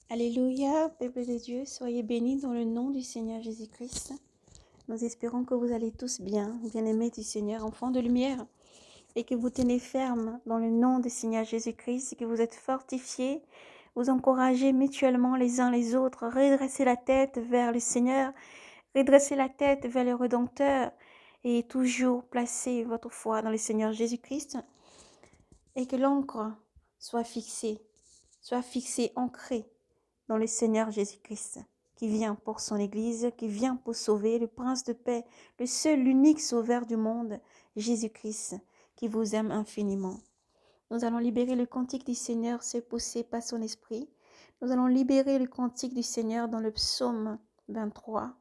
Alléluia, peuple de Dieu, soyez bénis dans le nom du Seigneur Jésus-Christ. Nous espérons que vous allez tous bien, bien-aimés du Seigneur, enfants de lumière, et que vous tenez ferme dans le nom du Seigneur Jésus-Christ, et que vous êtes fortifiés, vous encouragez mutuellement les uns les autres, redressez la tête vers le Seigneur, redressez la tête vers le Rédempteur, et toujours placez votre foi dans le Seigneur Jésus-Christ, et que l'encre soit fixée, ancrée dans le Seigneur Jésus-Christ, qui vient pour son Église, qui vient pour sauver le Prince de paix, le seul, l'unique Sauveur du monde, Jésus-Christ, qui vous aime infiniment. Nous allons libérer le cantique du Seigneur, c'est poussé par son esprit. Nous allons libérer le cantique du Seigneur dans le psaume 23,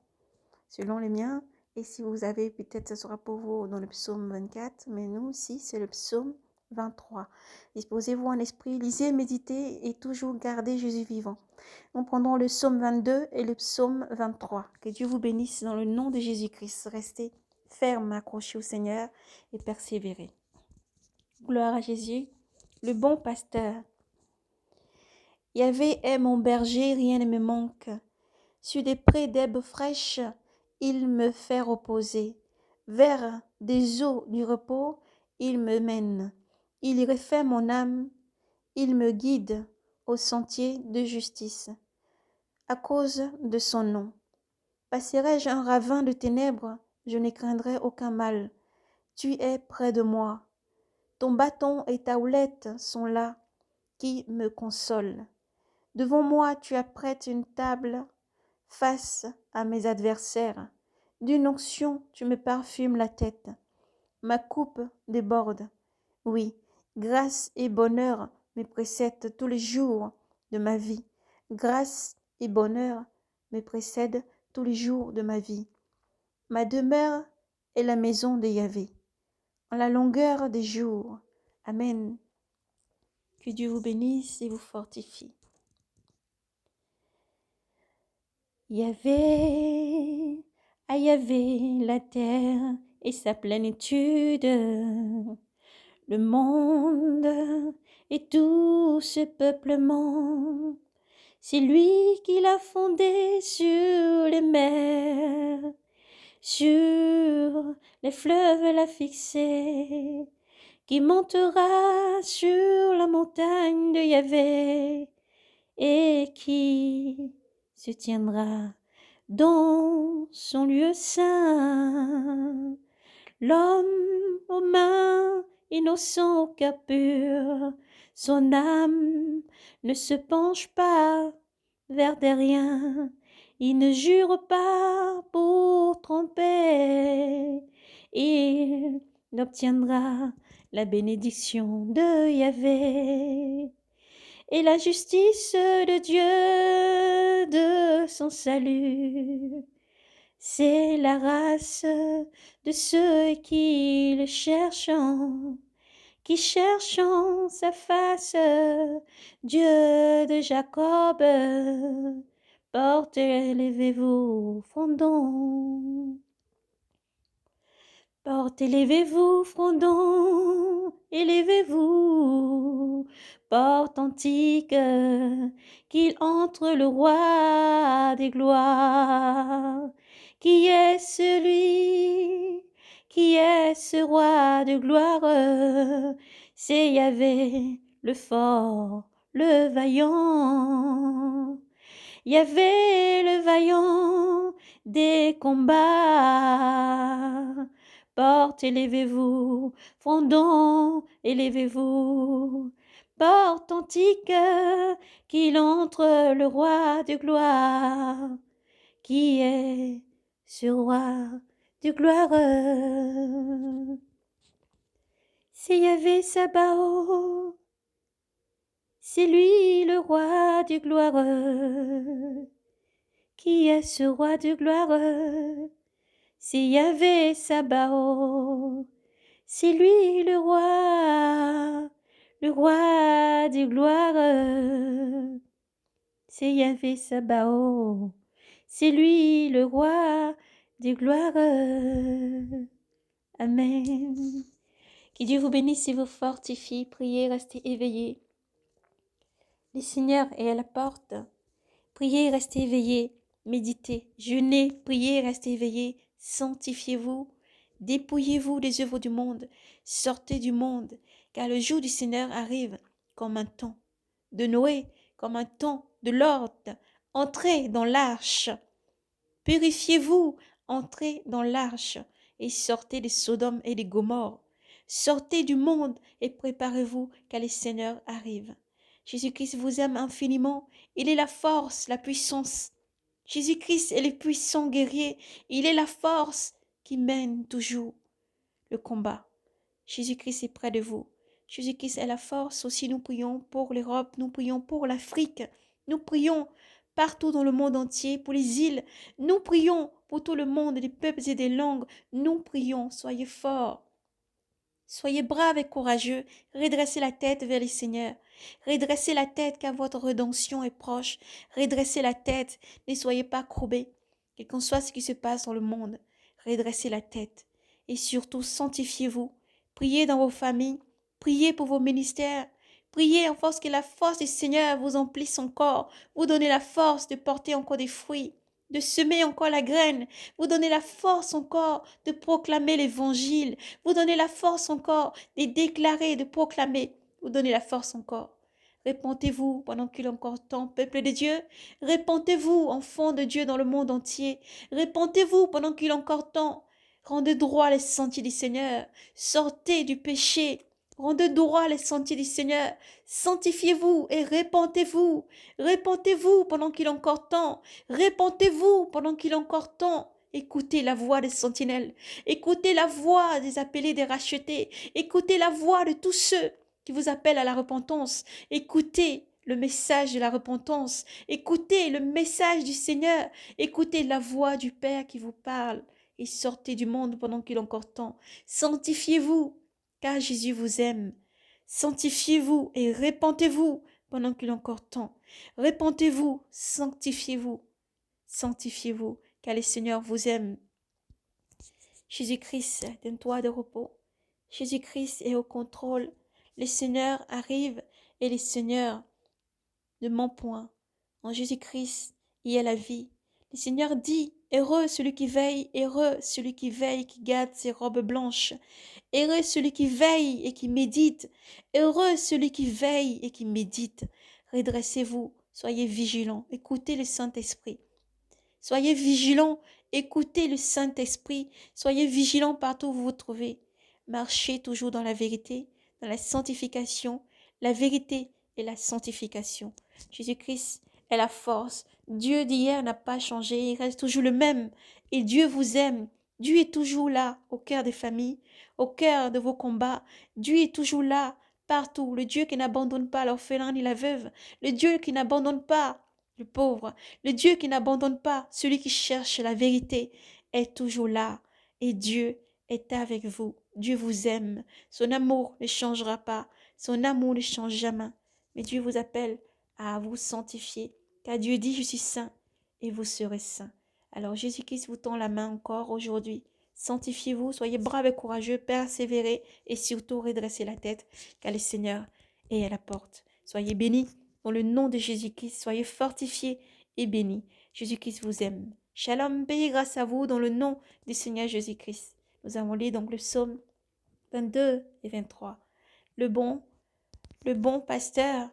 selon les miens. Et si vous avez, peut-être ce sera pour vous dans le psaume 24, mais nous aussi, c'est le psaume 23. Disposez-vous en esprit, lisez, méditez et toujours gardez Jésus vivant. Nous prendrons le psaume 22 et le psaume 23. Que Dieu vous bénisse dans le nom de Jésus-Christ. Restez fermes, accrochés au Seigneur et persévérez. Gloire à Jésus, le bon pasteur. Yahvé est mon berger, rien ne me manque. Sur des prés d'herbes fraîches, il me fait reposer. Vers des eaux du repos, il me mène. Il y refait mon âme, il me guide au sentier de justice. À cause de son nom. Passerai-je un ravin de ténèbres, je ne craindrai aucun mal. Tu es près de moi. Ton bâton et ta houlette sont là, qui me consolent. Devant moi, tu apprêtes une table face à mes adversaires. D'une onction, tu me parfumes la tête. Ma coupe déborde. Oui, grâce et bonheur me précèdent tous les jours de ma vie. Grâce et bonheur me précèdent tous les jours de ma vie. Ma demeure est la maison de Yahvé, en la longueur des jours. Amen. Que Dieu vous bénisse et vous fortifie. Yahvé, à Yahvé la terre et sa plénitude, le monde et tout ce peuplement. C'est lui qui l'a fondé sur les mers, sur les fleuves l'a fixé, qui montera sur la montagne de Yahvé et qui se tiendra dans son lieu saint. L'homme aux mains innocents au cœur pur, son âme ne se penche pas vers des riens. Il ne jure pas pour tromper. Il n'obtiendra la bénédiction de Yahvé et la justice de Dieu de son salut. C'est la race de ceux qui le cherchent, qui cherchent sa face. Dieu de Jacob, porte, élevez-vous, frondons. Porte, élevez-vous, frondons, élevez-vous, porte antique, qu'il entre le roi des gloires. Qui est celui, qui est ce roi de gloire? C'est Yahvé, le fort, le vaillant. Yahvé, le vaillant des combats. Porte, élevez-vous, frondons, élevez-vous. Porte antique, qu'il entre le roi de gloire. Qui est ce roi de gloire? C'est Yahvé Sabaoth, c'est lui le roi de gloire. Qui est ce roi de gloire? C'est Yahvé Sabaoth, c'est lui le roi de gloire. C'est Yahvé Sabaoth, c'est lui le roi de gloire. Amen. Que Dieu vous bénisse et vous fortifie. Priez, restez éveillés. Le Seigneur est à la porte. Priez, restez éveillés. Méditez, jeûnez, priez, restez éveillés. Sanctifiez-vous. Dépouillez-vous des œuvres du monde. Sortez du monde, car le jour du Seigneur arrive comme un temps de Noé, comme un temps de l'ordre. Entrez dans l'arche. Purifiez-vous, entrez dans l'arche et sortez de Sodome et de Gomorrhe. Sortez du monde et préparez-vous car le Seigneur arrive. Jésus-Christ vous aime infiniment. Il est la force, la puissance. Jésus-Christ est le puissant guerrier. Il est la force qui mène toujours le combat. Jésus-Christ est près de vous. Jésus-Christ est la force. Aussi, nous prions pour l'Europe, nous prions pour l'Afrique, nous prions partout dans le monde entier, pour les îles. Nous prions pour tout le monde, des peuples et des langues. Nous prions, soyez forts. Soyez braves et courageux. Redressez la tête vers le Seigneur. Redressez la tête car votre rédemption est proche. Redressez la tête. Ne soyez pas courbés. Quel qu'en soit ce qui se passe dans le monde, redressez la tête. Et surtout, sanctifiez-vous. Priez dans vos familles. Priez pour vos ministères. Priez en force que la force du Seigneur vous emplisse encore. Vous donnez la force de porter encore des fruits, de semer encore la graine. Vous donnez la force encore de proclamer l'évangile. Vous donnez la force encore de déclarer, de proclamer. Vous donnez la force encore. Répentez-vous pendant qu'il est encore temps, peuple de Dieu. Répentez-vous, enfants de Dieu dans le monde entier. Répentez-vous pendant qu'il est encore temps. Rendez droit les sentiers du Seigneur. Sortez du péché. Rendez droit les sentiers du Seigneur. Sanctifiez-vous et répentez-vous. Répentez-vous pendant qu'il est encore temps. Répentez-vous pendant qu'il est encore temps. Écoutez la voix des sentinelles. Écoutez la voix des appelés, des rachetés. Écoutez la voix de tous ceux qui vous appellent à la repentance. Écoutez le message de la repentance. Écoutez le message du Seigneur. Écoutez la voix du Père qui vous parle. Et sortez du monde pendant qu'il est encore temps. Sanctifiez-vous, car Jésus vous aime. Sanctifiez-vous et répentez-vous pendant qu'il est encore temps. Répentez-vous, sanctifiez-vous. Sanctifiez-vous, car le Seigneur vous aime. Jésus-Christ est un toit de repos. Jésus-Christ est au contrôle. Le Seigneur arrive et le Seigneur ne ment point. En Jésus-Christ, il y a la vie. Le Seigneur dit, heureux celui qui veille, qui garde ses robes blanches. Heureux celui qui veille et qui médite. Heureux celui qui veille et qui médite. Redressez-vous, soyez vigilants, écoutez le Saint-Esprit. Soyez vigilants, écoutez le Saint-Esprit. Soyez vigilants partout où vous vous trouvez. Marchez toujours dans la vérité, dans la sanctification, la vérité et la sanctification. Jésus-Christ est la force. Dieu d'hier n'a pas changé, il reste toujours le même. Et Dieu vous aime. Dieu est toujours là, au cœur des familles, au cœur de vos combats. Dieu est toujours là, partout. Le Dieu qui n'abandonne pas l'orphelin ni la veuve. Le Dieu qui n'abandonne pas le pauvre. Le Dieu qui n'abandonne pas celui qui cherche la vérité est toujours là. Et Dieu est avec vous. Dieu vous aime. Son amour ne changera pas. Son amour ne change jamais. Mais Dieu vous appelle à vous sanctifier. Car Dieu dit, je suis saint et vous serez saints. Alors Jésus-Christ vous tend la main encore aujourd'hui. Sanctifiez-vous, soyez braves et courageux, persévérez et surtout redressez la tête, car le Seigneur est à la porte. Soyez bénis dans le nom de Jésus-Christ, soyez fortifiés et bénis. Jésus-Christ vous aime. Shalom, paix et grâce à vous dans le nom du Seigneur Jésus-Christ. Nous avons lu donc le psaume 22 et 23. Le bon pasteur,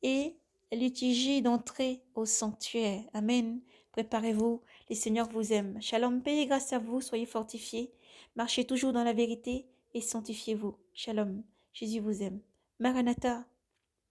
est liturgie d'entrée au sanctuaire. Amen. Préparez-vous, le Seigneur vous aime. Shalom, paix et grâce à vous, soyez fortifiés. Marchez toujours dans la vérité et sanctifiez-vous. Shalom, Jésus vous aime. Maranatha.